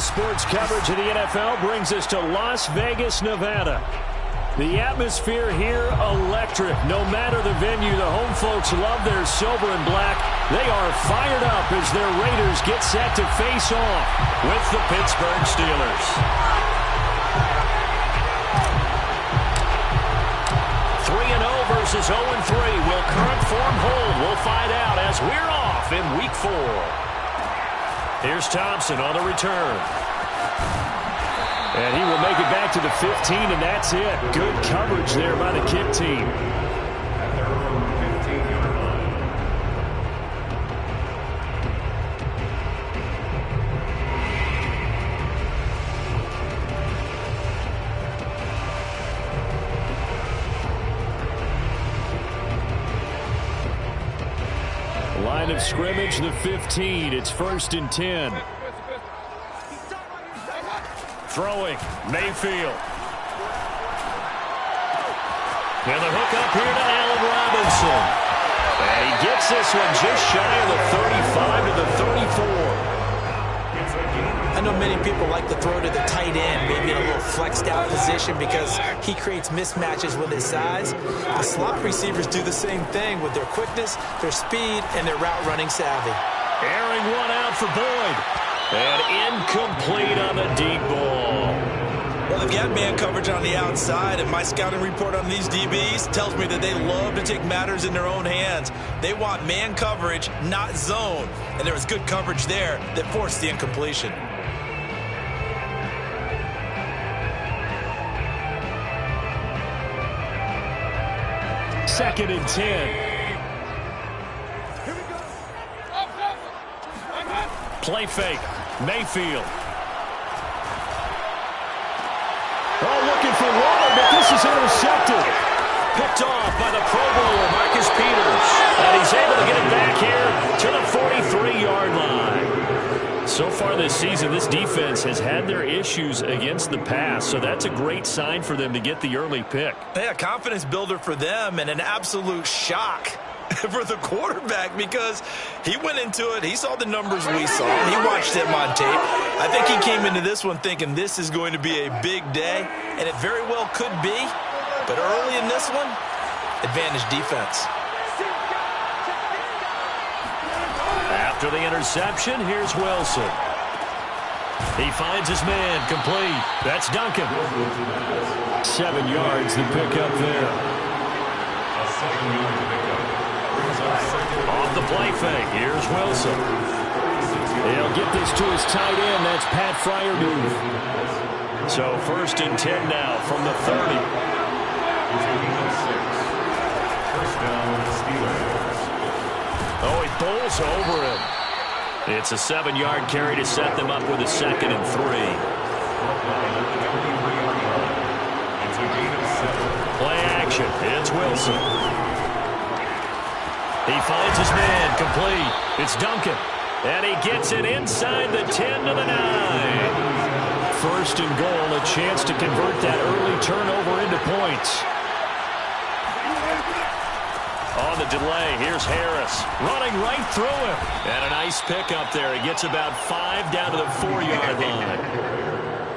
sports coverage of the NFL brings us to Las Vegas, Nevada. The atmosphere here, electric. No matter the venue, the home folks love their silver and black. They are fired up as their Raiders get set to face off with the Pittsburgh Steelers. 3-0 versus 0-3. Will current form hold? We'll find out as we're off in Week 4. Here's Thompson on the return. And he will make it back to the 15, and that's it. Good coverage there by the kick team. Line of scrimmage, the 15. It's 1st and 10. Throwing, Mayfield. And the hook up here to Allen Robinson. And he gets this one just shy of the 35 to the 34. I know many people like to throw to the tight end, maybe in a little flexed out position because he creates mismatches with his size. The slot receivers do the same thing with their quickness, their speed, and their route running savvy. Airing one out for Boyd. And incomplete on the deep ball. Well, they've got man coverage on the outside, and my scouting report on these DBs tells me that they love to take matters in their own hands. They want man coverage, not zone. And there was good coverage there that forced the incompletion. Second and 10. Play fake. Mayfield. Oh, looking for water, but this is intercepted. Picked off by the Pro Bowler, Marcus Peters. And he's able to get it back here to the 43-yard line. So far this season, this defense has had their issues against the pass, so that's a great sign for them to get the early pick. Yeah, confidence builder for them and an absolute shock for the quarterback because he went into it. He saw the numbers we saw. He watched them on tape. I think he came into this one thinking this is going to be a big day, and it very well could be. But early in this one, advantage defense. After the interception, here's Wilson. He finds his man, complete. That's Duncan. 7 yards, the pickup there. Off the play fake, here's Wilson. He'll get this to his tight end. That's Pat Fryermuth. So 1st and 10 now from the 30. Oh, he bowls over him. It's a 7-yard carry to set them up with a 2nd and 3. Play action. It's Wilson. He finds his man, complete. It's Duncan. And he gets it inside the 10 to the 9. 1st and goal, a chance to convert that early turnover into points. On the delay, here's Harris. Running right through him. And a nice pickup there. He gets about 5 down to the 4-yard line.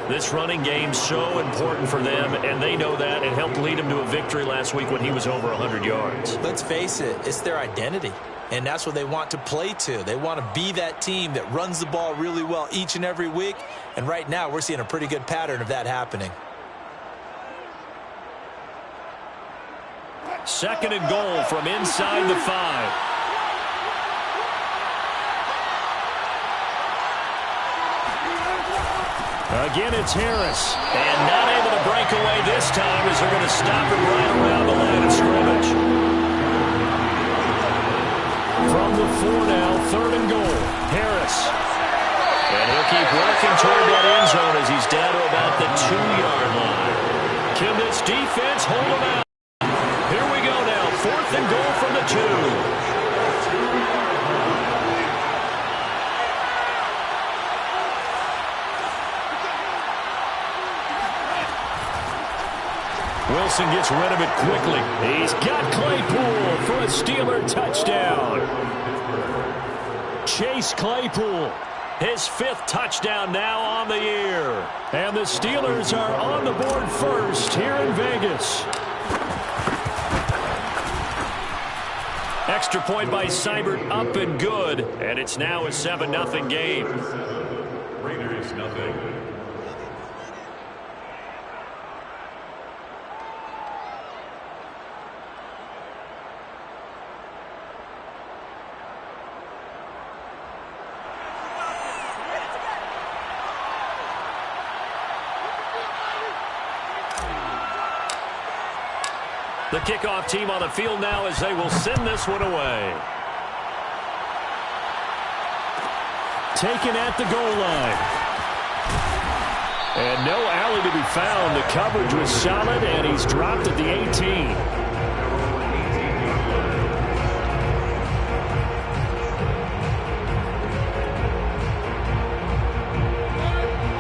This running game's so important for them, and they know that. It helped lead him to a victory last week when he was over 100 yards. Let's face it, it's their identity, and that's what they want to play to. They want to be that team that runs the ball really well each and every week, and right now we're seeing a pretty good pattern of that happening. 2nd and goal from inside the 5. Again, it's Harris. And not able to break away this time as they're going to stop him right around the line of scrimmage. From the 4 now, 3rd and goal. Harris. And he'll keep working toward that end zone as he's down to about the 2-yard line. Can this defense hold him out? Here we go now. 4th and goal from the 2. Wilson gets rid of it quickly. He's got Claypool for a Steeler touchdown. Chase Claypool His 5th touchdown now on the year. And the Steelers are on the board first here in Vegas. Extra point by Seibert, up and good. And it's now a 7-0 game. Raiders, nothing. The kickoff team on the field now as they will send this one away. Taken at the goal line. And no alley to be found. The coverage was solid, and he's dropped at the 18.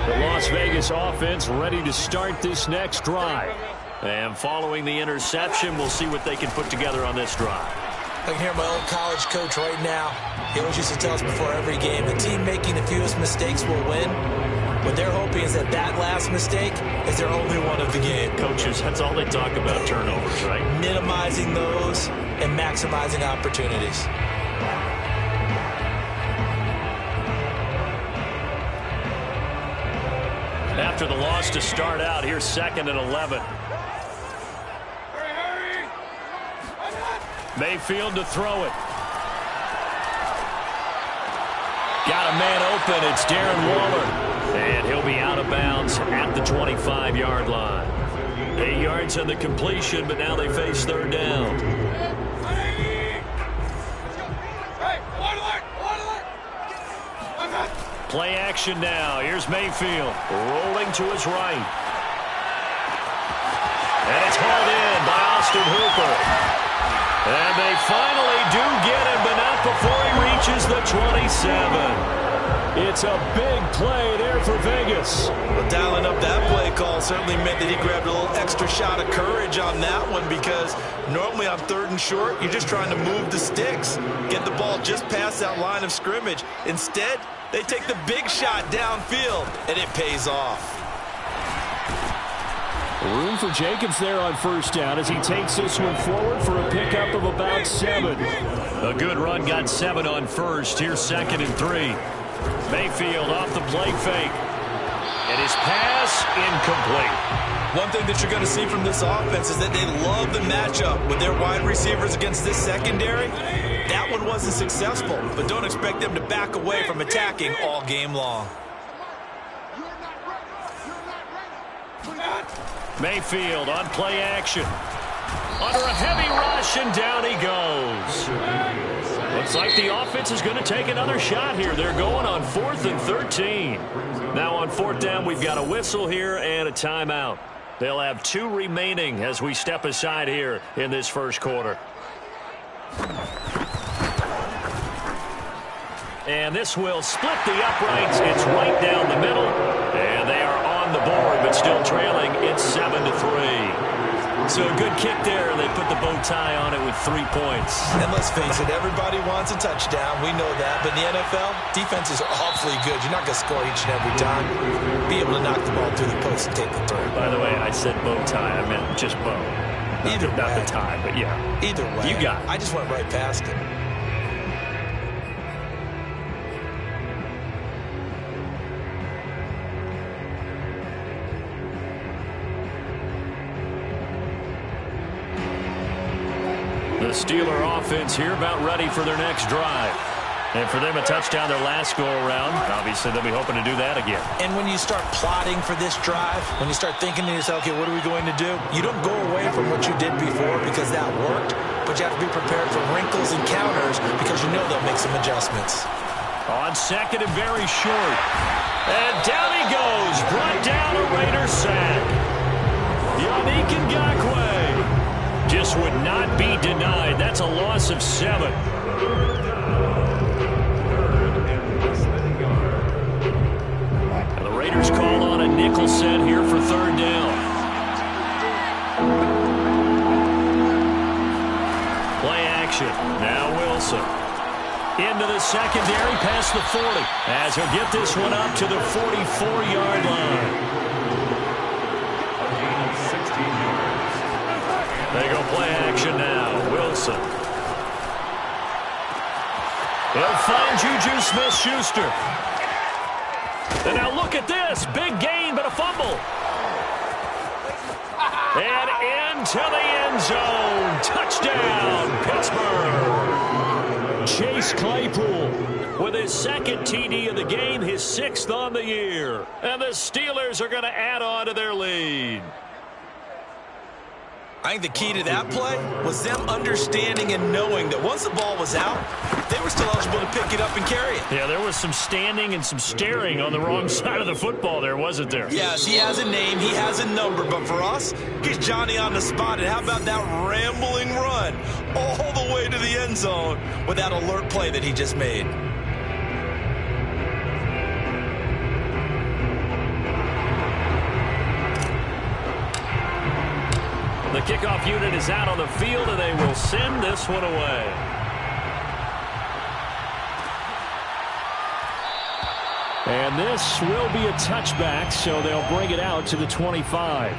The Las Vegas offense ready to start this next drive. And following the interception, we'll see what they can put together on this drive. I can hear my old college coach right now. He always used to tell us before every game, the team making the fewest mistakes will win. What they're hoping is that that last mistake is their only one of the game. Coaches, that's all they talk about, turnovers, right? Minimizing those and maximizing opportunities. After the loss to start out, here's 2nd and 11. Mayfield to throw it. Got a man open. It's Darren Waller. And he'll be out of bounds at the 25-yard line. 8 yards on the completion, but now they face 3rd down. Play action now. Here's Mayfield rolling to his right. And it's hauled in by Austin Hooper. And they finally do get him, but not before he reaches the 27. It's a big play there for Vegas. Well, dialing up that play call certainly meant that he grabbed a little extra shot of courage on that one, because normally on 3rd and short, you're just trying to move the sticks, get the ball just past that line of scrimmage. Instead, they take the big shot downfield, and it pays off. Room for Jacobs there on 1st down as he takes this one forward for a pickup of about 7. A good run, got 7 on 1st. Here's 2nd and 3. Mayfield off the play fake. And his pass incomplete. One thing that you're going to see from this offense is that they love the matchup with their wide receivers against this secondary. That one wasn't successful, but don't expect them to back away from attacking all game long. Mayfield on play action. Under a heavy rush, and down he goes. Looks like the offense is going to take another shot here. They're going on 4th and 13. Now on 4th down, we've got a whistle here and a timeout. They'll have 2 remaining as we step aside here in this 1st quarter. And this will split the uprights. It's right down the middle. And they are on the board, but still trailing. It's 7-3. So a good kick there. They put the bow tie on it with 3 points. And let's face it, everybody wants a touchdown. We know that. But in the NFL, defense is awfully good. You're not going to score each and every time. Be able to knock the ball through the post and take the throw. By the way, I said bow tie. I meant just bow. Either Not way. the tie, but yeah. Either way. You got it. I just went right past it. The Steeler offense here about ready for their next drive. And for them, a touchdown their last go-around. Obviously, they'll be hoping to do that again. And when you start plotting for this drive, when you start thinking to yourself, okay, what are we going to do? You don't go away from what you did before because that worked, but you have to be prepared for wrinkles and counters because you know they'll make some adjustments. On 2nd and very short. And down he goes. Brought down a Raider sack. Yannick Ngakoue just would not be denied. That's a loss of 7. And the Raiders call on a nickel set here for 3rd down. Play action. Now Wilson. Into the secondary, past the 40. As he'll get this one up to the 44-yard line. A gain of 16 yards. They go play action now. Wilson. He'll find Juju Smith-Schuster. And now look at this. Big gain, but a fumble. And into the end zone. Touchdown, Pittsburgh. Chase Claypool with his second TD of the game, his 6th on the year. And the Steelers are going to add on to their lead. I think the key to that play was them understanding and knowing that once the ball was out, they were still eligible to pick it up and carry it. Yeah, there was some standing and some staring on the wrong side of the football there, wasn't there? Yes, he has a name, he has a number, but for us, he's Johnny on the spot. And how about that rambling run all the way to the end zone with that alert play that he just made? The kickoff unit is out on the field, and they will send this one away. And this will be a touchback, so they'll bring it out to the 25.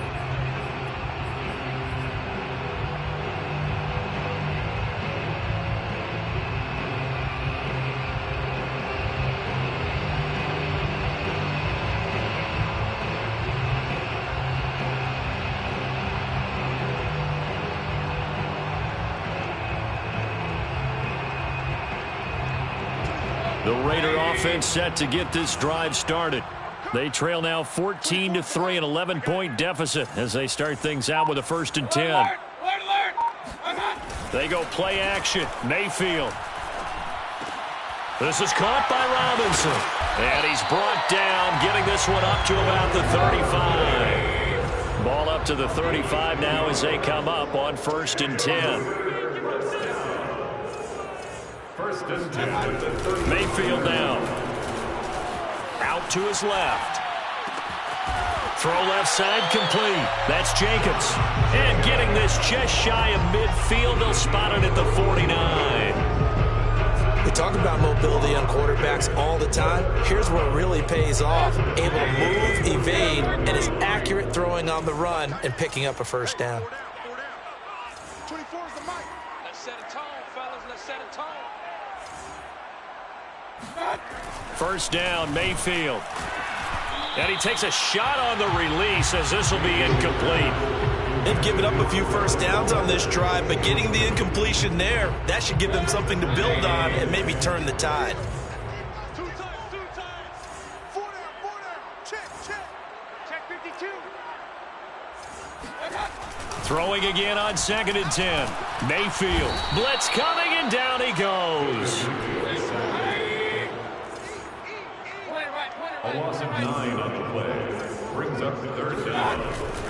The Raider offense set to get this drive started. They trail now 14-3, an 11-point deficit as they start things out with a 1st and 10. They go play action. Mayfield. This is caught by Robinson. And he's brought down, getting this one up to about the 35. Ball up to the 35 now as they come up on 1st and 10. Mayfield now. Out to his left. Throw left side complete. That's Jacobs. And getting this just shy of midfield. They'll spot it at the 49. We talk about mobility on quarterbacks all the time. Here's where it really pays off. Able to move, evade, and is accurate throwing on the run and picking up a 1st down. 24 is the mic. Let's set a tone, fellas. Let's set a tone. 1st down, Mayfield. And he takes a shot on the release as this will be incomplete. They've given up a few 1st downs on this drive, but getting the incompletion there, that should give them something to build on and maybe turn the tide. Two times. 4 down. Check. Check 52. Throwing again on 2nd and 10. Mayfield. Blitz coming, and down he goes. A loss of 9 on the play. Brings up 3rd down.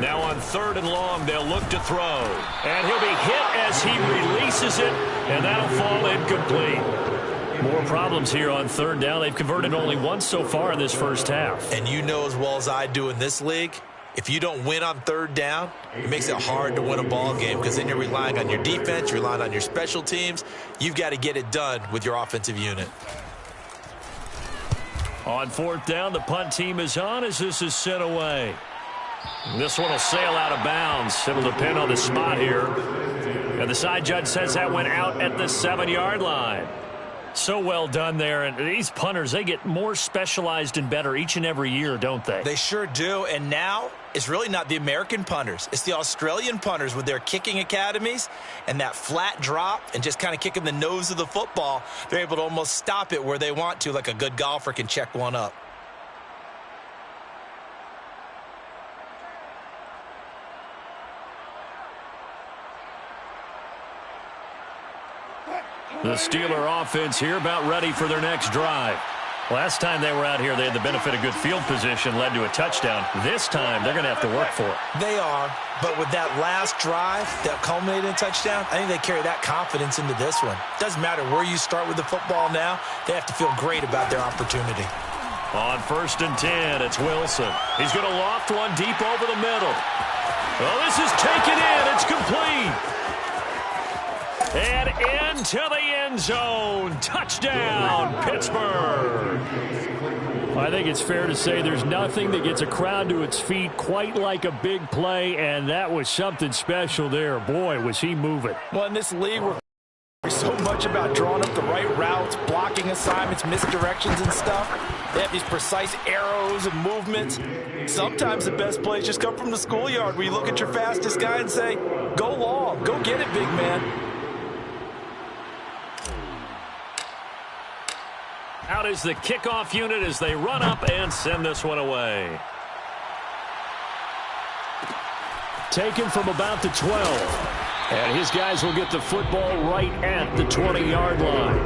Now on 3rd and long, they'll look to throw. And he'll be hit as he releases it, and that'll fall incomplete. More problems here on 3rd down. They've converted only once so far in this 1st half. And you know as well as I do in this league, if you don't win on 3rd down, it makes it hard to win a ball game because then you're relying on your defense, you're relying on your special teams. You've got to get it done with your offensive unit. On 4th down, the punt team is on as this is sent away. This one will sail out of bounds. It'll depend on the spot here. And the side judge says that went out at the 7-yard line. So well done there. And these punters, they get more specialized and better each and every year, don't they? They sure do. And now it's really not the American punters. It's the Australian punters with their kicking academies and that flat drop and just kind of kicking the nose of the football. They're able to almost stop it where they want to, like a good golfer can check one up. The Steeler offense here about ready for their next drive. Last time they were out here, they had the benefit of good field position, led to a touchdown. This time, they're going to have to work for it. They are, but with that last drive that culminated in a touchdown, I think they carry that confidence into this one. Doesn't matter where you start with the football now, they have to feel great about their opportunity. On 1st and 10, it's Wilson. He's going to loft one deep over the middle. Oh, this is taken in. It's complete. And into the end zone. Touchdown, Pittsburgh. I think it's fair to say there's nothing that gets a crowd to its feet quite like a big play, and that was something special there. Boy, was he moving. Well, in this league, we're so much about drawing up the right routes, blocking assignments, misdirections and stuff. They have these precise arrows and movements. Sometimes the best plays just come from the schoolyard where you look at your fastest guy and say, go long, go get it, big man. Out is the kickoff unit as they run up and send this one away. Taken from about the 12. And his guys will get the football right at the 20-yard line.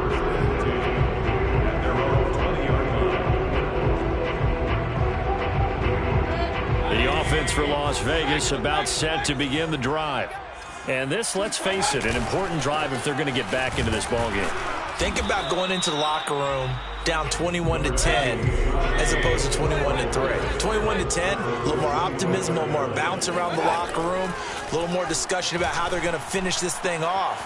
The offense for Las Vegas about set to begin the drive. And this, let's face it, an important drive if they're going to get back into this ballgame. Think about going into the locker room down 21-10 as opposed to 21-3. 21-10, a little more optimism, a little more bounce around the locker room, a little more discussion about how they're going to finish this thing off.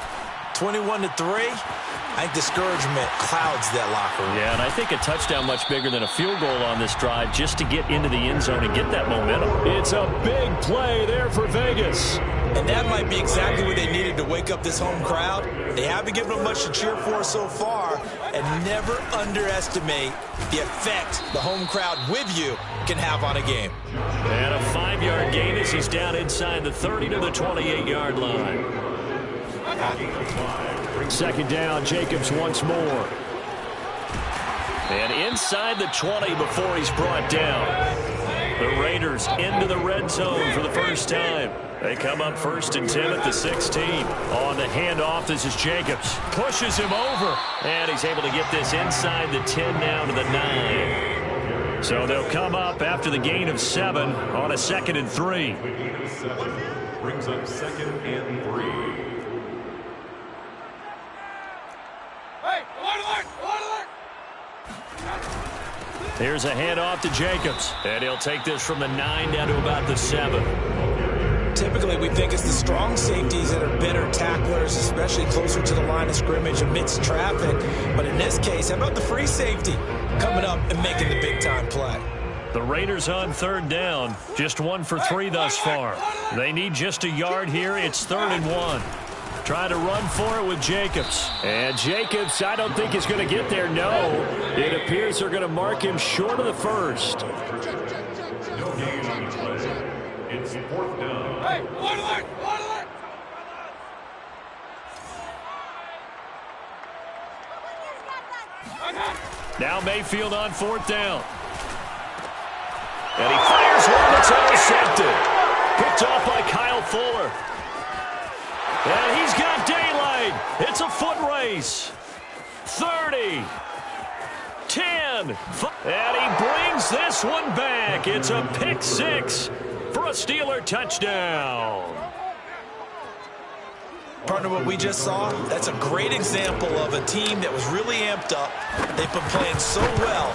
21-3, I think discouragement clouds that locker room. Yeah, and I think a touchdown much bigger than a field goal on this drive just to get into the end zone and get that momentum. It's a big play there for Vegas. And that might be exactly what they needed to wake up this home crowd. They haven't given them much to cheer for so far, and never underestimate the effect the home crowd with you can have on a game. And a 5-yard gain as he's down inside the 30 to the 28-yard line. Second down, Jacobs once more. And inside the 20 before he's brought down. The Raiders into the red zone for the first time. They come up 1st and 10 at the 16. On the handoff, this is Jacobs. Pushes him over. And he's able to get this inside the 10 now to the 9. So they'll come up after the gain of 7 on a 2nd and 3. Brings up 2nd and 3. Here's a handoff to Jacobs. And he'll take this from the 9 down to about the 7. Typically, we think it's the strong safeties that are better tacklers, especially closer to the line of scrimmage amidst traffic. But in this case, how about the free safety coming up and making the big-time play? The Raiders on 3rd down. Just 1 for 3 thus far. They need just a yard here. It's 3rd and 1. Trying to run for it with Jacobs. And Jacobs, I don't think is going to get there. No. It appears they're going to mark him short of the 1st. No gain on the play. It's 4th down. Hey, one alert! Now Mayfield on 4th down. And he fires one that's intercepted. Picked off by Kyle Fuller. And he's got daylight. It's a foot race. 30. 10. And he brings this one back. It's a pick 6 for a Steeler touchdown. Partner, what we just saw, that's a great example of a team that was really amped up. They've been playing so well,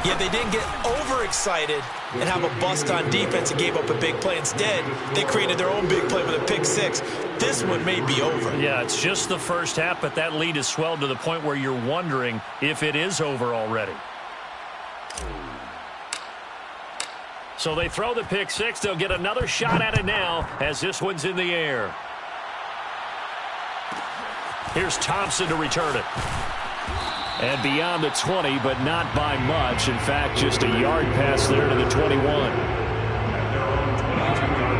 yet they didn't get overexcited and have a bust on defense and gave up a big play. Instead, they created their own big play with a pick 6. This one may be over. Yeah, it's just the first half, but that lead has swelled to the point where you're wondering if it is over already. So they throw the pick 6. They'll get another shot at it now as this one's in the air. Here's Thompson to return it. And beyond the 20, but not by much. In fact, just a yard pass there to the 21.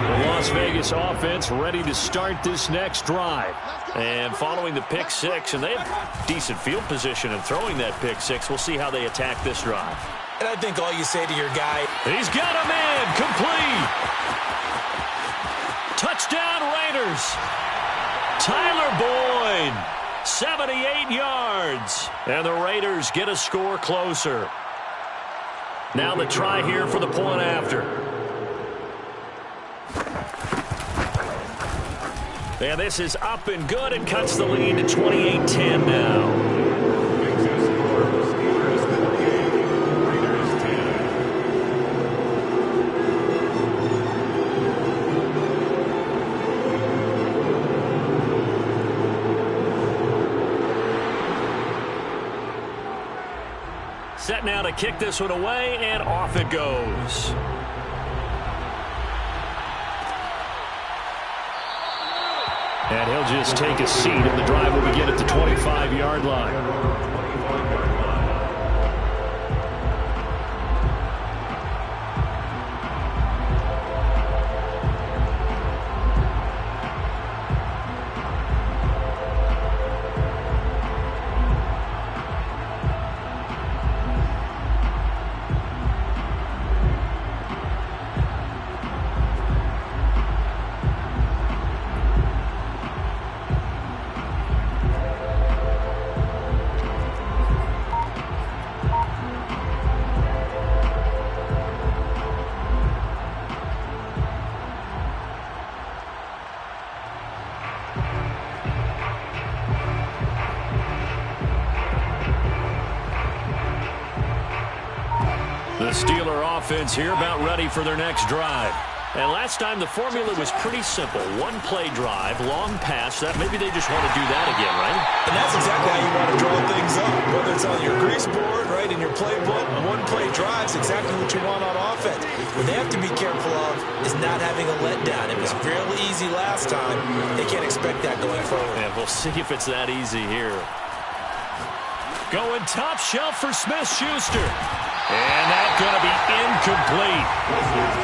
The Las Vegas offense ready to start this next drive. And following the pick 6, and they have decent field position in throwing that pick 6. We'll see how they attack this drive. And I think all you say to your guy, he's got him in, complete. Touchdown Raiders. Tyler Boyd, 78 yards. And the Raiders get a score closer. Now the try here for the point after. And this is up and good and cuts the lead to 28-10 now. set now to kick this one away, and off it goes. And he'll just take a seat, and the drive will begin at the 25-yard line. The Steeler offense here about ready for their next drive. And last time the formula was pretty simple. One play drive, long pass. That maybe they just want to do that again, right? And that's exactly how you want to draw things up. Whether it's on your grease board, right, in your playbook, one play drive is exactly what you want on offense. What they have to be careful of is not having a letdown. It was fairly easy last time. They can't expect that going forward. And we'll see if it's that easy here. Going top shelf for Smith-Schuster. And that's going to be incomplete.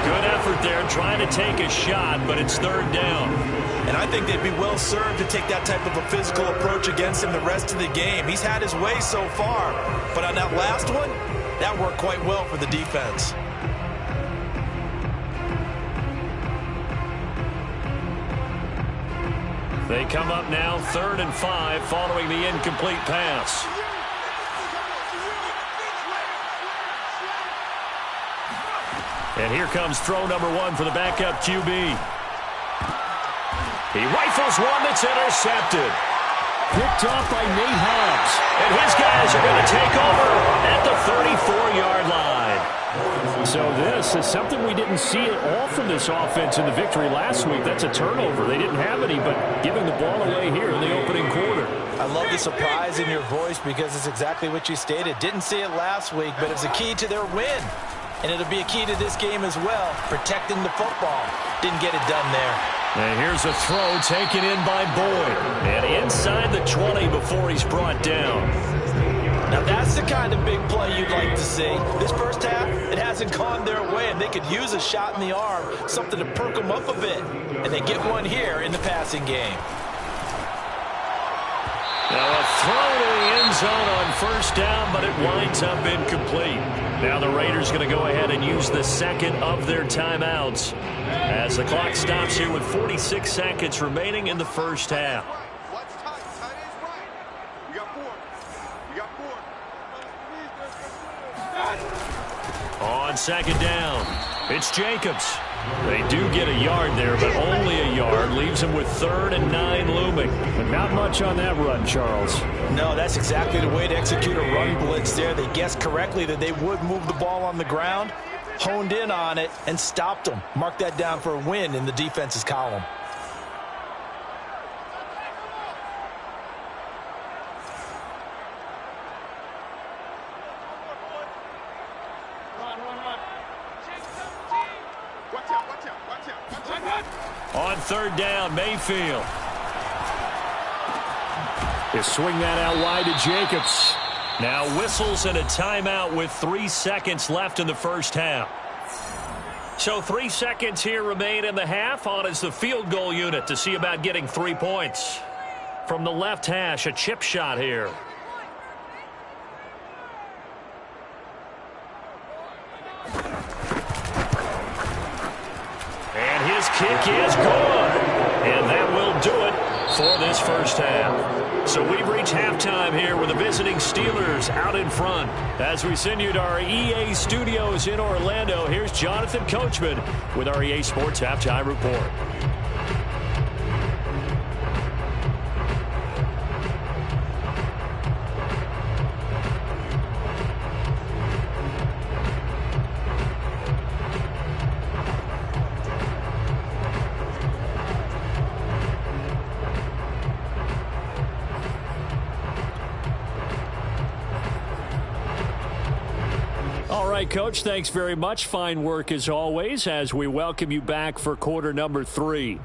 Good effort there trying to take a shot, but it's third down. And I think they'd be well served to take that type of a physical approach against him the rest of the game. He's had his way so far, but on that last one, that worked quite well for the defense. They come up now 3rd and 5 following the incomplete pass. And here comes throw number 1 for the backup QB. He rifles one that's intercepted. Picked off by Nate Hobbs. And his guys are going to take over at the 34-yard line. So this is something we didn't see at all from this offense in the victory last week. That's a turnover. They didn't have any, but giving the ball away here in the opening quarter. I love the surprise in your voice because it's exactly what you stated. Didn't see it last week, but it's a key to their win. And it'll be a key to this game as well, protecting the football. Didn't get it done there. And here's a throw taken in by Boyd. And inside the 20 before he's brought down. Now that's the kind of big play you'd like to see. This first half, it hasn't gone their way, and they could use a shot in the arm, something to perk them up a bit. And they get one here in the passing game. Now a throw to the end zone on first down, but it winds up incomplete. Now the Raiders going to go ahead and use the second of their timeouts as the clock stops here with 46 seconds remaining in the first half. On second down, it's Jacobs. They do get a yard there, but only a yard. Leaves them with 3rd and 9 looming. But not much on that run, Charles. No, that's exactly the way to execute a run blitz there. They guessed correctly that they would move the ball on the ground, honed in on it, and stopped them. Mark that down for a win in the defense's column. On 3rd down, Mayfield. They swing that out wide to Jacobs. Now whistles and a timeout with 3 seconds left in the first half. So 3 seconds here remain in the half. On is the field goal unit to see about getting 3 points. From the left hash, a chip shot here. And his kick is good. And that will do it for this first half. So we've reached halftime here with the visiting Steelers out in front. As we send you to our EA studios in Orlando, here's Jonathan Coachman with our EA Sports Halftime Report. right, Coach, thanks very much. Fine work as always as we welcome you back for quarter number 3.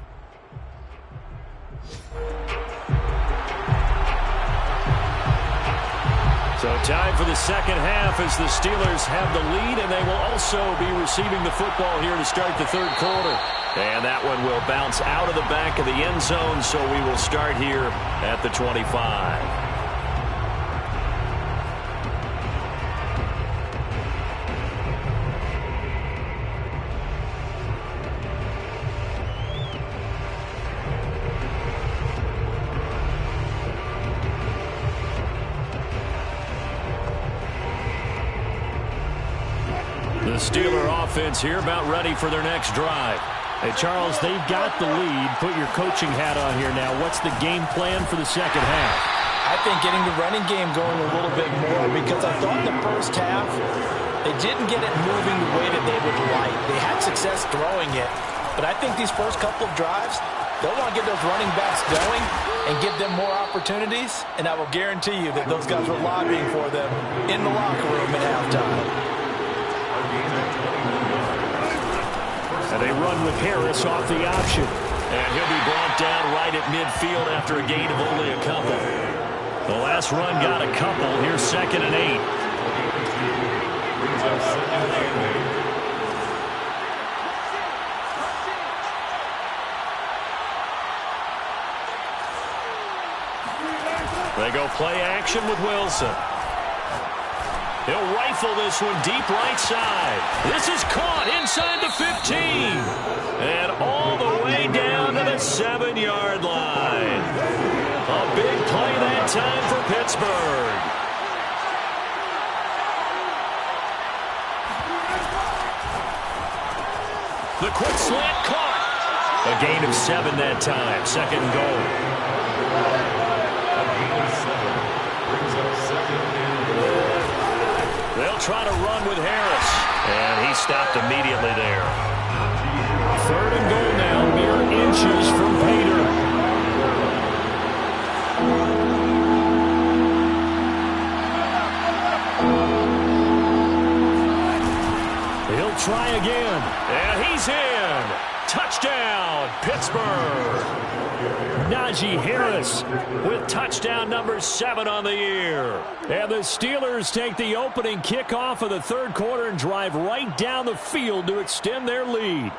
So time for the second half as the Steelers have the lead, and they will also be receiving the football here to start the third quarter. And that one will bounce out of the back of the end zone, so we will start here at the 25. The Steeler offense here about ready for their next drive. Hey, Charles, they've got the lead. Put your coaching hat on here now. What's the game plan for the second half? I think getting the running game going a little bit more, because I thought the first half they didn't get it moving the way that they would like. They had success throwing it, but I think these first couple of drives, they'll want to get those running backs going and give them more opportunities, and I will guarantee you that those guys were lobbying for them in the locker room at halftime. And they run with Harris off the option. And he'll be brought down right at midfield after a gain of only a couple. The last run got a couple. Here's 2nd and 8. They go play action with Wilson. He'll rifle this one deep right side. This is caught inside the 15. And all the way down to the 7-yard line. A big play that time for Pittsburgh. The quick slant caught. A gain of 7 that time. 2nd and goal. They'll try to run with Harris. And he stopped immediately there. 3rd and goal now, mere inches from Peter. He'll try again. And he's in. Touchdown, Pittsburgh. Najee Harris with touchdown number 7 on the year. And the Steelers take the opening kickoff of the third quarter and drive right down the field to extend their lead.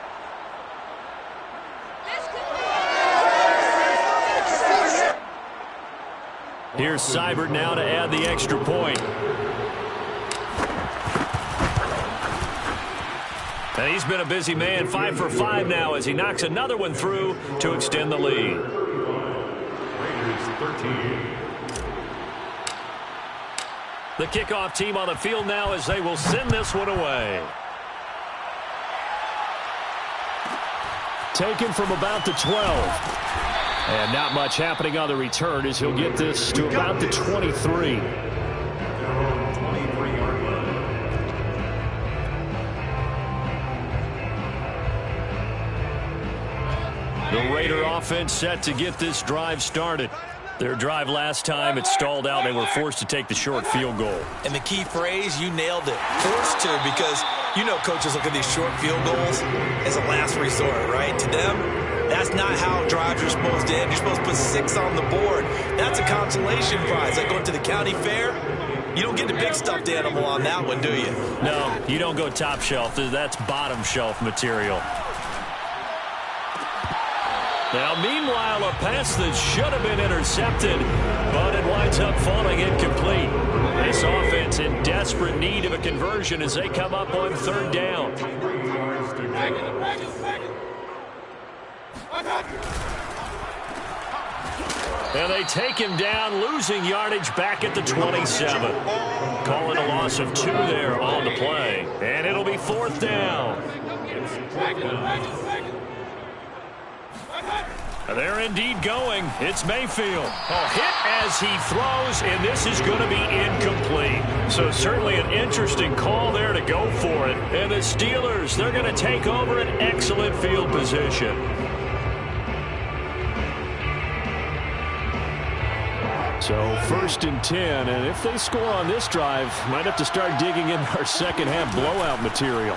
Here's Seibert now to add the extra point. And he's been a busy man, 5 for 5 now as he knocks another one through to extend the lead. The kickoff team on the field now as they will send this one away. Taken from about the 12. And not much happening on the return as he'll get this to about the 23. The Raider offense set to get this drive started. Their drive last time, it stalled out. They were forced to take the short field goal. And the key phrase, you nailed it. Forced to, because you know coaches look at these short field goals as a last resort, right? To them, that's not how drives are supposed to end. You're supposed to put 6 on the board. That's a consolation prize. Like going to the county fair, you don't get the big stuffed animal on that one, do you? No, you don't go top shelf. That's bottom shelf material. Now, meanwhile, a pass that should have been intercepted, but it winds up falling incomplete. This offense in desperate need of a conversion as they come up on 3rd down. And they take him down, losing yardage back at the 27. Calling a loss of 2 there on the play. And it'll be 4th down. They're indeed going. It's Mayfield. A hit as he throws, and this is going to be incomplete. So certainly an interesting call there to go for it. And the Steelers, they're going to take over an excellent field position. So 1st and 10, and if they score on this drive, might have to start digging in our second half blowout material.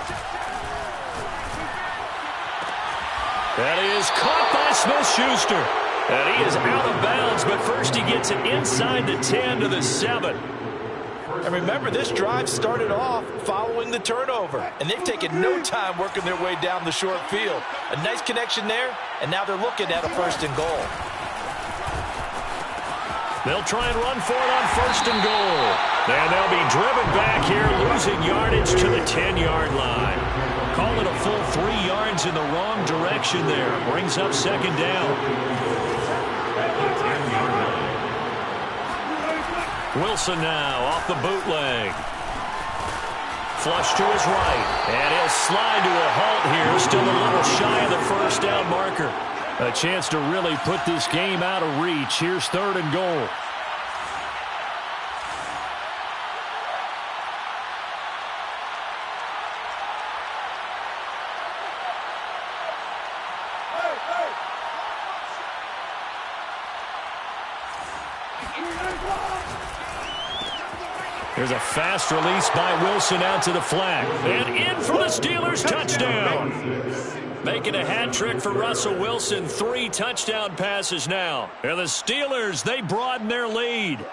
That is caught by Smith-Schuster. And he is out of bounds, but first he gets it inside the 10 to the 7. And remember, this drive started off following the turnover, and they've taken no time working their way down the short field. A nice connection there, and now they're looking at a 1st and goal. They'll try and run for it on 1st and goal. And they'll be driven back here, losing yardage to the 10-yard line. Call it a full 3 yards in the wrong direction there. Brings up 2nd down. Wilson now off the bootleg. Flush to his right. And he'll slide to a halt here. Still a little shy of the 1st down marker. A chance to really put this game out of reach. Here's 3rd and goal. There's a fast release by Wilson out to the flat. And in for the Steelers, touchdown. Making a hat trick for Russell Wilson. 3 touchdown passes now. And the Steelers, they broaden their lead.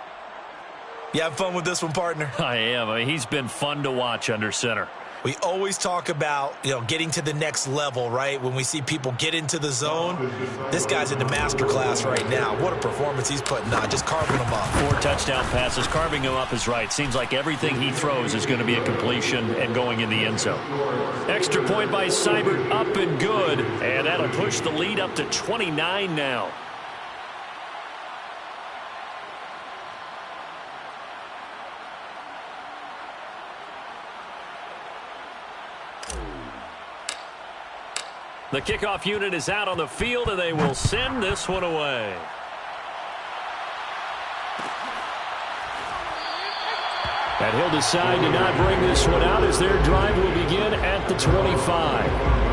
You having fun with this one, partner? I am. I mean, he's been fun to watch under center. We always talk about, getting to the next level, right? When we see people get into the zone, this guy's in the master class right now. What a performance he's putting on, just carving them up. 4 touchdown passes, carving him up is right. Seems like everything he throws is going to be a completion and going in the end zone. Extra point by Seibert, up and good. And that'll push the lead up to 29 now. The kickoff unit is out on the field, and they will send this one away. And he'll decide to not bring this one out as their drive will begin at the 25.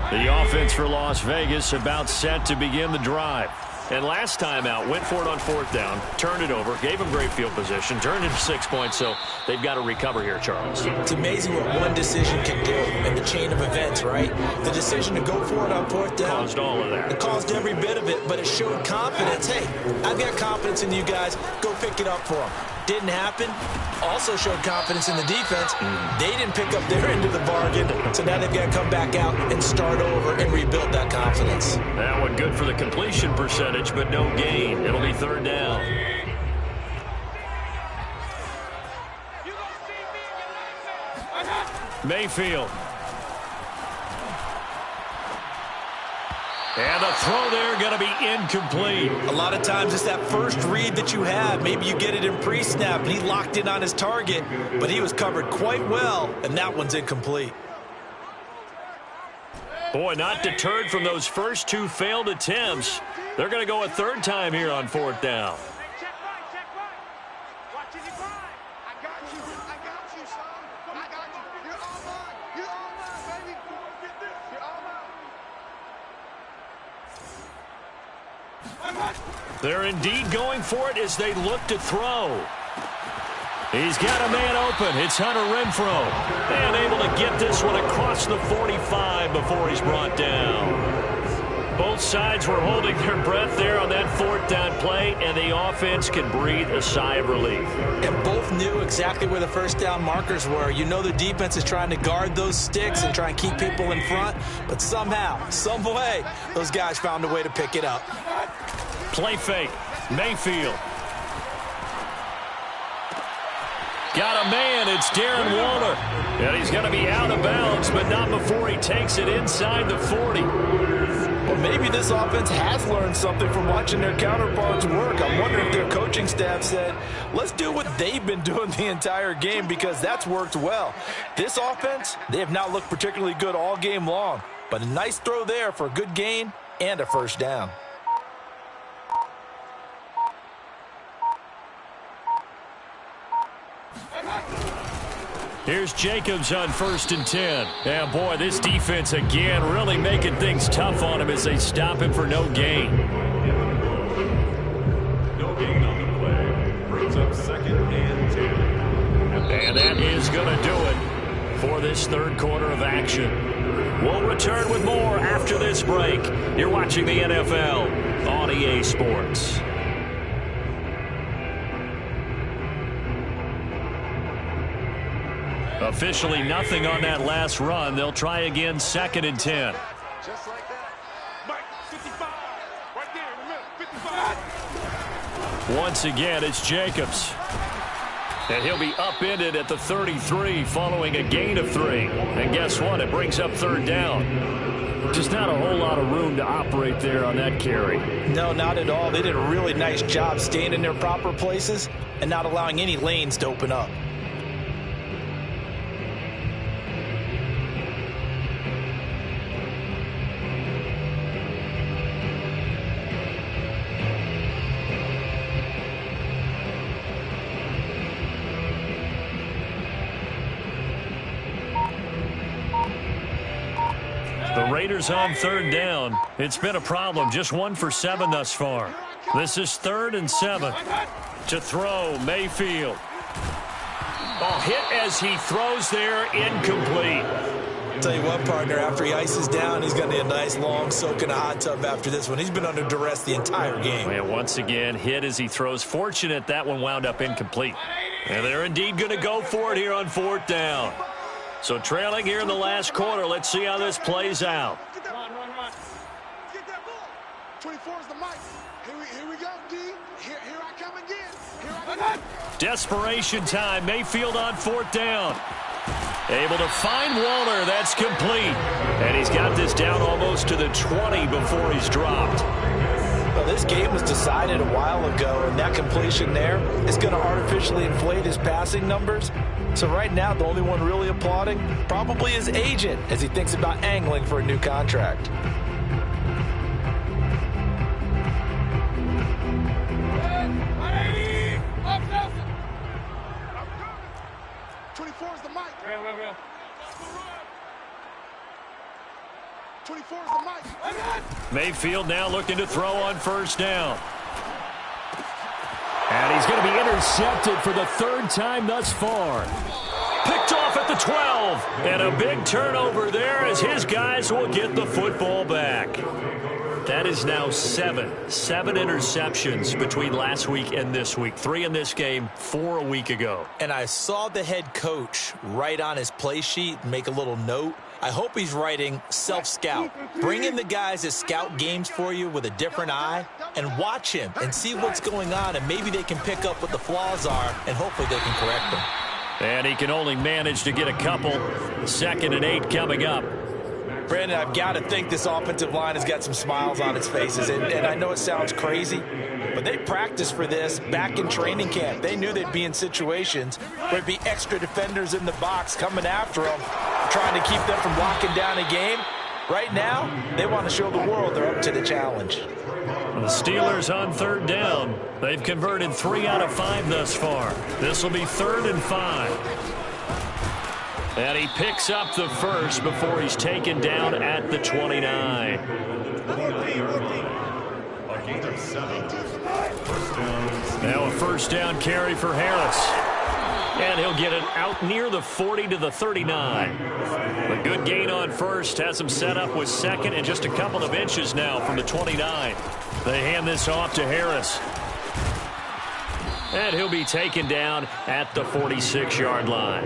The offense for Las Vegas about set to begin the drive. And last time out, went for it on 4th down, turned it over, gave them great field position, turned into 6 points, so they've got to recover here, Charles. It's amazing what one decision can do in the chain of events, right? The decision to go for it on 4th down. Caused all of that. It caused every bit of it, but it showed confidence. Hey, I've got confidence in you guys. Go pick it up for them. Didn't happen. Also showed confidence in the defense. They didn't pick up their end of the bargain, so now they've got to come back out and start over and rebuild that confidence. That one good for the completion percentage, but no gain. It'll be 3rd down. Mayfield. And the throw there going to be incomplete. A lot of times it's that first read that you have. Maybe you get it in pre-snap, and he locked in on his target, but he was covered quite well, and that one's incomplete. Boy, not deterred from those first 2 failed attempts. They're going to go a 3rd time here on 4th down. Check right. Watch it, I got you, son. I got you. You're all mine. You're all mine, baby. Get this. You're all mine. They're indeed going for it as they look to throw. He's got a man open. It's Hunter Renfrow. And able to get this one across the 45 before he's brought down. Both sides were holding their breath there on that 4th down play, and the offense can breathe a sigh of relief. And both knew exactly where the 1st down markers were. You know the defense is trying to guard those sticks and try and keep people in front, but somehow, some way, those guys found a way to pick it up. Play fake. Mayfield. Got a man. It's Darren Waller. And he's going to be out of bounds, but not before he takes it inside the 40. Well, maybe this offense has learned something from watching their counterparts work. I'm wondering if their coaching staff said, let's do what they've been doing the entire game, because that's worked well. This offense, they have not looked particularly good all game long, but a nice throw there for a good gain and a first down. Here's Jacobs on 1st and 10. And boy, this defense again really making things tough on him as they stop him for no gain. No gain on the play. Brings up 2nd and 10. And that is going to do it for this third quarter of action. We'll return with more after this break. You're watching the NFL on EA Sports. Officially nothing on that last run. They'll try again 2nd and 10. Just like that. Mike, 55. Right there in the middle. 55. Once again, it's Jacobs. And he'll be upended at the 33 following a gain of 3. And guess what? It brings up 3rd down. Just not a whole lot of room to operate there on that carry. No, not at all. They did a really nice job staying in their proper places and not allowing any lanes to open up. The Raiders on 3rd down. It's been a problem. Just 1 for 7 thus far. This is 3rd and 7. To throw, Mayfield. Oh, hit as he throws there, incomplete. Tell you what, partner, after he ices down, he's going to need a nice long soak in a hot tub after this one. He's been under duress the entire game. And once again, hit as he throws. Fortunate that one wound up incomplete. And they're indeed going to go for it here on 4th down. So trailing here in the last quarter. Let's see how this plays out. Get that, run. Get that ball. 24 is the mic. Here we go, D. Here I come again. Here I come. Desperation time. Mayfield on 4th down. Able to find Waller. That's complete. And he's got this down almost to the 20 before he's dropped. Well, this game was decided a while ago, and that completion there is going to artificially inflate his passing numbers. So right now, the only one really applauding probably his agent as he thinks about angling for a new contract. Up, Nelson. 24 is the mic. 24 is the mic. Mayfield now looking to throw on 1st down. And he's going to be intercepted for the 3rd time thus far. Picked off at the 12. And a big turnover there as his guys will get the football back. That is now 7 interceptions between last week and this week. 3 in this game, 4 a week ago. And I saw the head coach write on his play sheet and make a little note. I hope he's writing self-scout. Bring in the guys that scout games for you with a different eye and watch him and see what's going on, and maybe they can pick up what the flaws are, and hopefully they can correct them. And he can only manage to get a couple. 2nd and 8 coming up. Brandon, I've got to think this offensive line has got some smiles on its faces, and I know it sounds crazy, but they practiced for this back in training camp. They knew they'd be in situations where there'd be extra defenders in the box coming after them, trying to keep them from locking down a game. Right now, they want to show the world they're up to the challenge. The Steelers on 3rd down. They've converted 3 out of 5 thus far. This will be 3rd and 5. And he picks up the first before he's taken down at the 29. A gain of 7. First down. Now a 1st down carry for Harris. And he'll get it out near the 40 to the 39. A good gain on 1st has him set up with 2nd and just a couple of inches now from the 29. They hand this off to Harris. And he'll be taken down at the 46-yard line.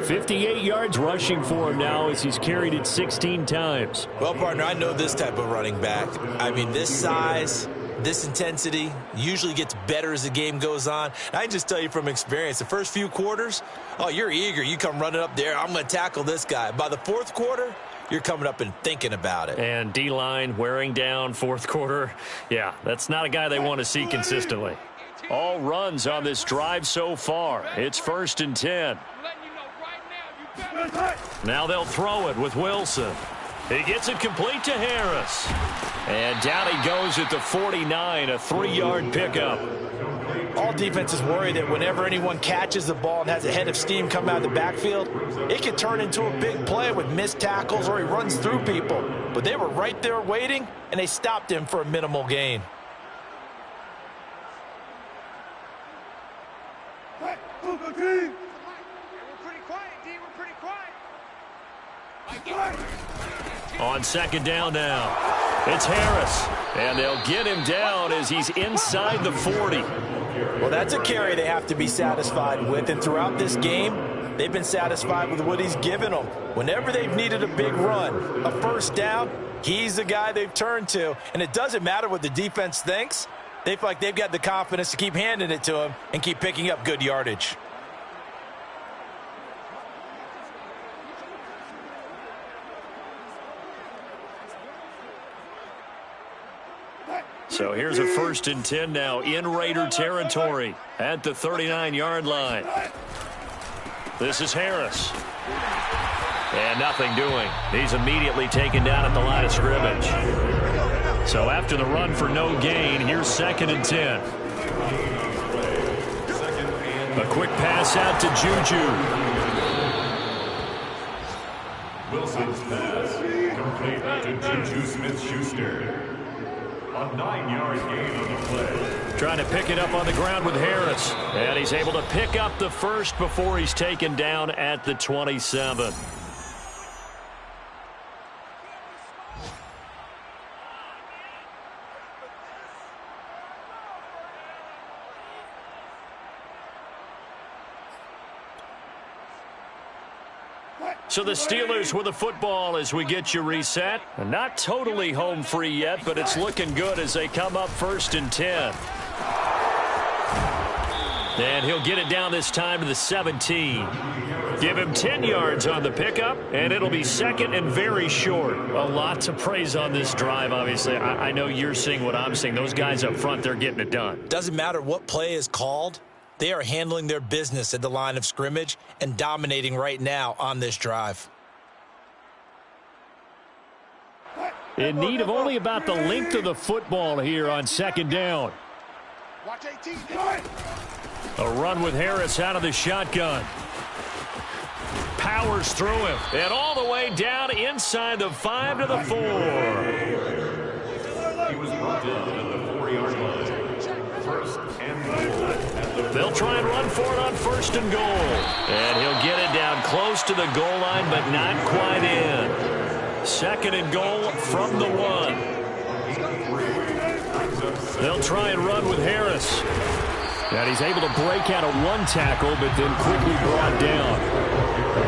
58 yards rushing for him now as he's carried it 16 times. Well, partner, I know this type of running back. I mean, this size, this intensity usually gets better as the game goes on. And I can just tell you from experience, the first few quarters, oh, you're eager. You come running up there, I'm going to tackle this guy. By the 4th quarter, you're coming up and thinking about it. And D-line wearing down fourth quarter. Yeah, that's not a guy they want to see consistently. All runs on this drive so far. It's 1st and 10. Now they'll throw it with Wilson. He gets it complete to Harris. And down he goes at the 49, a 3-yard pickup. All defenses worry that whenever anyone catches the ball and has a head of steam come out of the backfield, it can turn into a big play with missed tackles or he runs through people. But they were right there waiting, and they stopped him for a minimal gain. We're pretty quiet, D. We're pretty quiet. On 2nd down now, it's Harris. And they'll get him down as he's inside the 40. Well, that's a carry they have to be satisfied with. And throughout this game, they've been satisfied with what he's given them. Whenever they've needed a big run, a 1st down, he's the guy they've turned to. And it doesn't matter what the defense thinks. They feel like they've got the confidence to keep handing it to him and keep picking up good yardage. So here's a 1st and 10 now in Raider territory at the 39-yard line. This is Harris. And nothing doing. He's immediately taken down at the line of scrimmage. So after the run for no gain, here's 2nd and 10. A quick pass out to Juju. Wilson's pass complete to Juju Smith-Schuster. A 9-yard gain on the play. Trying to pick it up on the ground with Harris. And he's able to pick up the first before he's taken down at the 27. So the Steelers with the football as we get you reset. Not totally home free yet, but it's looking good as they come up 1st and 10. And he'll get it down this time to the 17. Give him 10 yards on the pickup, and it'll be 2nd and very short. A lot to praise on this drive, obviously. I know you're seeing what I'm seeing. Those guys up front, they're getting it done. Doesn't matter what play is called. They are handling their business at the line of scrimmage and dominating right now on this drive. In need of only about the length of the football here on 2nd down. Watch 18. A run with Harris out of the shotgun. Powers through him. And all the way down inside the 5 to the 4. He was brought down at the 4-yard line. 1st and goal. They'll try and run for it on 1st and goal. And he'll get it down close to the goal line, but not quite in. 2nd and goal from the 1. They'll try and run with Harris. And he's able to break out of 1 tackle, but then quickly brought down.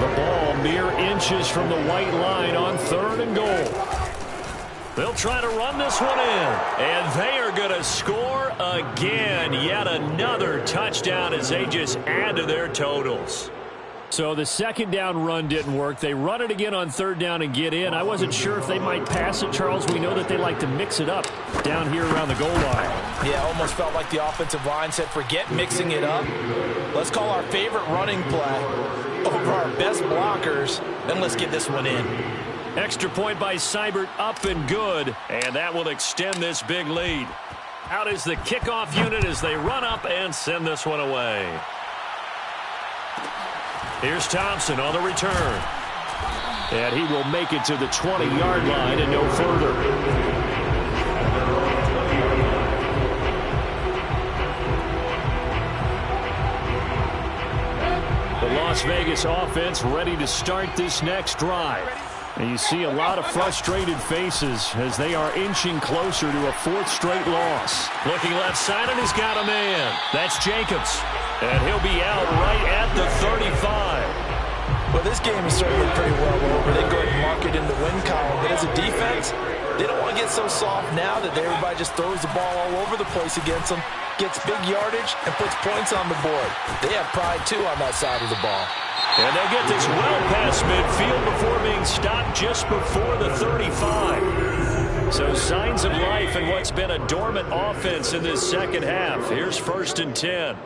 The ball mere inches from the white line on 3rd and goal. They'll try to run this one in. And they are going to score again. Yet another touchdown as they just add to their totals. So the 2nd down run didn't work. They run it again on 3rd down and get in. I wasn't sure if they might pass it, Charles. We know that they like to mix it up down here around the goal line. Yeah, almost felt like the offensive line said, forget mixing it up. Let's call our favorite running play over our best blockers, and let's get this one in. Extra point by Seibert, up and good, and that will extend this big lead. Out is the kickoff unit as they run up and send this one away. Here's Thompson on the return. And he will make it to the 20-yard line and no further. The Las Vegas offense ready to start this next drive. And you see a lot of frustrated faces as they are inching closer to a 4th straight loss. Looking left side, and he's got a man. That's Jacobs. And he'll be out right at the 35. Well, this game is certainly pretty well over. They go ahead and mark it in the win column. But as a defense, they don't want to get so soft now that everybody just throws the ball all over the place against them, gets big yardage, and puts points on the board. They have pride, too, on that side of the ball. And they'll get this well past midfield before being stopped just before the 35. So signs of life in what's been a dormant offense in this second half. Here's 1st and 10.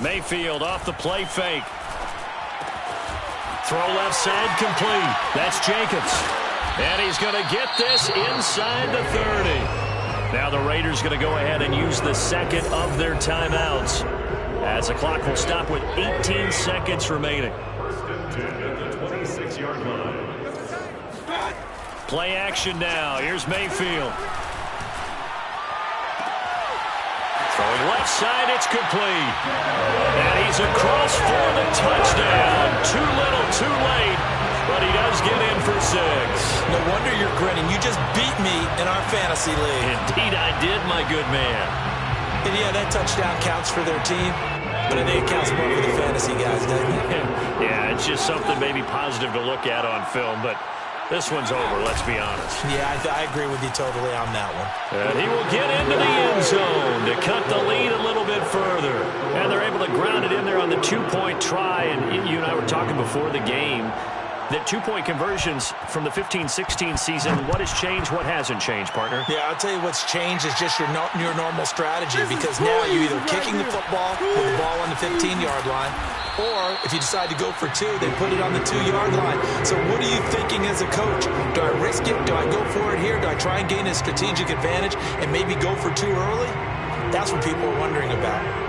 Mayfield off the play fake. Throw left side complete. That's Jacobs. And he's going to get this inside the 30. Now the Raiders going to go ahead and use the second of their timeouts, as the clock will stop with 18 seconds remaining. 1st and 10 at the 26-yard line. Play action now. Here's Mayfield. Throwing left side, it's complete. And he's across for the touchdown. Too little, too late. But he does get in for 6. No wonder you're grinning. You just beat me in our fantasy league. Indeed I did, my good man. And yeah, that touchdown counts for their team, but I think it counts more for the fantasy guys, doesn't it? Yeah, it's just something maybe positive to look at on film, but this one's over, let's be honest. Yeah, I agree with you totally on that one. And he will get into the end zone to cut the lead a little bit further. And they're able to ground it in there on the 2-point try. And you and I were talking before the game that 2-point conversions from the 15-16 season, what has changed, what hasn't changed, partner? Yeah, I'll tell you what's changed is just your normal strategy, because now you're either kicking the football with the ball on the 15-yard line, or if you decide to go for 2, they put it on the 2-yard line. So what are you thinking as a coach? Do I risk it? Do I go for it here? Do I try and gain a strategic advantage and maybe go for 2 early? That's what people are wondering about.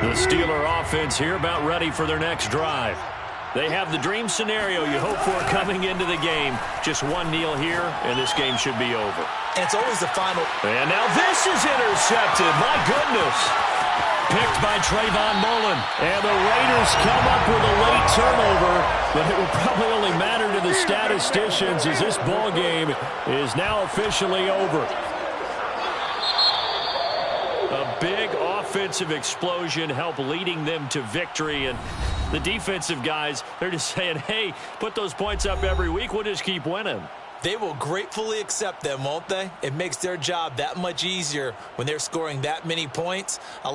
The Steeler offense here about ready for their next drive. They have the dream scenario you hope for coming into the game. Just one kneel here, and this game should be over. And it's always the final. And now this is intercepted. My goodness. Picked by Trayvon Mullen. And the Raiders come up with a late turnover, but it will probably only matter to the statisticians as this ball game is now officially over. A big offensive explosion helped leading them to victory, and the defensive guys, they're just saying, hey, put those points up every week, we'll just keep winning. They will gratefully accept them, won't they? It makes their job that much easier when they're scoring that many points.